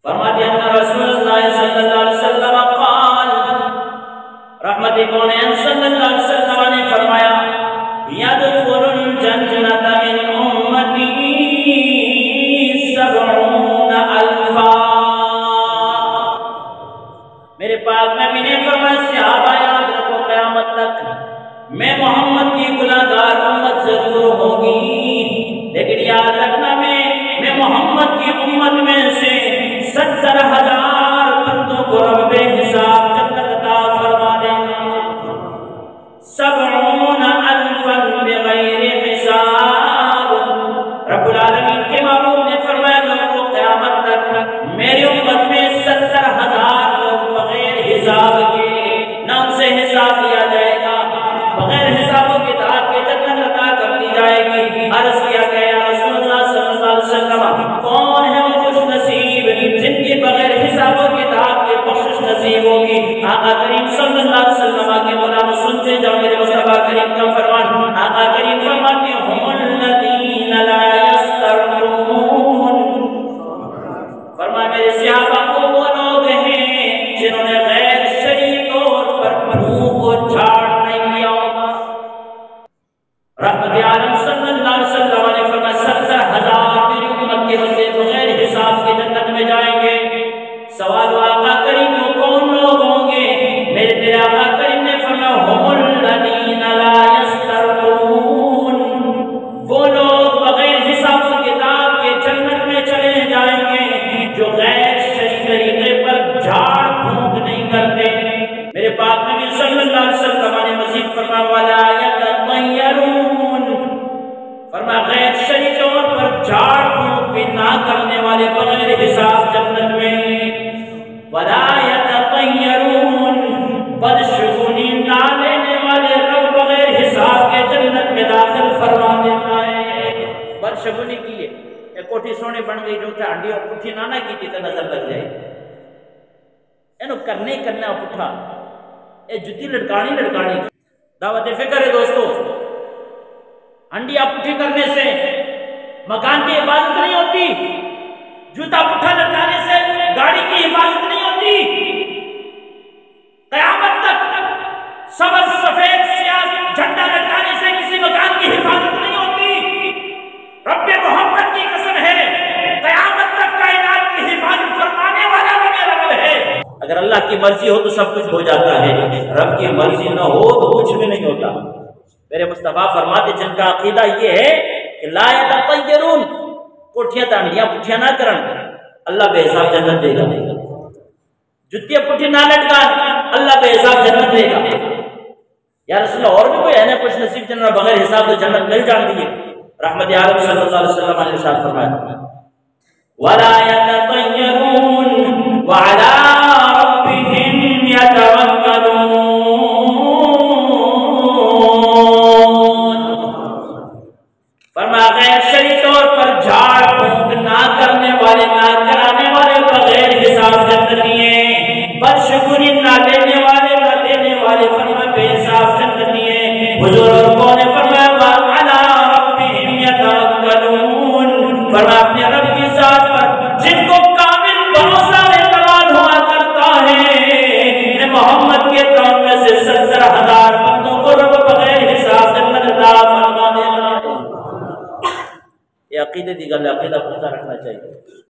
فرماتے ہیں ان رسول اللہ صلی اللہ علیہ وسلم قال، رحمت کونین صلی اللہ علیہ وسلم نے فرمایا یدخل الجنت من امتی 70,000۔ میرے پاک نبی نے فرمایا صحابہ یاد رکھو قیامت تک میں محمد کی گناہگار امت ضرور ہوگی، لیکن یاد رکھنا میں محمد کی امت میں سے 70,000 بندوں کو رب حساب جنت عطا فرما دیں گا، 70,000 بغیر حساب۔ رب العالمین کے معبود نے فرمایا لوگوں قیامت تک میری امت میں 70,000 لوگ بغیر حساب کے نہ ان سے حساب لیا جائے گا، بغیر حساب و کتاب کے جنت عطا کر دی جائے گی۔ عرض کیا گیا یا رسول اللہ صلی اللہ علیہ وسلم کون ہے وہ خوش نصیب جن کی بغیر حساب و کتاب کے بخشش نصیب ہوگی؟ آقا کریم صلی اللہ علیہ وسلم کے غلام سنتے جاؤ میرے مصطفیٰ کریم کا فرمان۔ آقا کریم فرماتے ہیں ہم الذین لا یسترقون، فرمایا میرے صحابہ کو وہ لوگ ہیں جنہوں نے غیر شرعی طور پر پھونک اور جھاڑ نہیں لیا ہوگا۔ رحمت عالم صلی اللہ علیہ وسلم نے فرمایا 70,000 میری امت کے بندے بغیر حساب کے جنت میں جائیں گے۔ سوال آقا کریم وہ کون لوگ ہوں گے؟ میرے تیرے آقا کریم نے فرمایا ہم الذین لا یسترقون، وہ لوگ بغیر حساب و کتاب کے جنت میں چلے جائیں گے جو غیر شرعی طریقے پر جھاڑ پھونک نہیں کرتے۔ میرے پاک نبی صلی اللہ علیہ وسلم نے مزید فرمایا ولا یتطیرون، فرمایا غیر شرعی طور پر جھاڑ پھونک بھی نہ کرنے والے بغیر حساب جنت میں، ولا یتطیرون بدشگونی نہ لینے والے رب بغیر حساب کے جنت میں داخل فرما دیتا ہے۔ بدشگونی کی ہے ایک کوٹھی سونے بن گئی جو کہ ہنڈی اور پٹھی نانا کی تھی تو نظر لگ جائے اینو کرنے کرنا پٹھا اے جتی لڑکانی دعوت فکر ہے دوستو۔ ہنڈیا پٹھی کرنے سے مکان کی حفاظت نہیں ہوتی، جوتا پٹھا لٹکانے سے گاڑی کی حفاظت نہیں ہوتی، قیامت تک سبز سفید سیاہ جھنڈا لٹکانے سے کسی مکان کی حفاظت نہیں ہوتی۔ رب محمد کی قسم ہے قیامت تک کائنات کی حفاظت فرمانے والا میرا رب ہے۔ اگر اللہ کی مرضی ہو تو سب کچھ ہو جاتا ہے، رب کی مرضی نہ ہو تو کچھ بھی نہیں ہوتا۔ میرے مصطفیٰ فرماتے جن کا عقیدہ یہ ہے کہ لا یتطیرون، کوٹھیاں تانڈیاں پٹھیاں نہ کرن، اللہ بے حساب جنت دے گا، جتیاں پٹھی نہ لٹکان، اللہ بے حساب جنت دے گا۔ یا رسول اللہ اور بھی کوئی ہے نا خوش نصیب جنت بغیر حساب تو جنت مل جان دی ہے؟ رحمت عالم صلی اللہ علیہ وسلم نے ارشاد فرمایا ولا یتطیرون وعلی ربہم یتوکلون، فرمایا غیر شرعی طور پر جھاڑ پھونک نہ کرنے والے نہ کرانے والے بغیر حساب جنتی ہیں، بدشگونی نہ لینے والے نہ دینے والے فرمایا بے حساب جنتی ہیں۔ حضور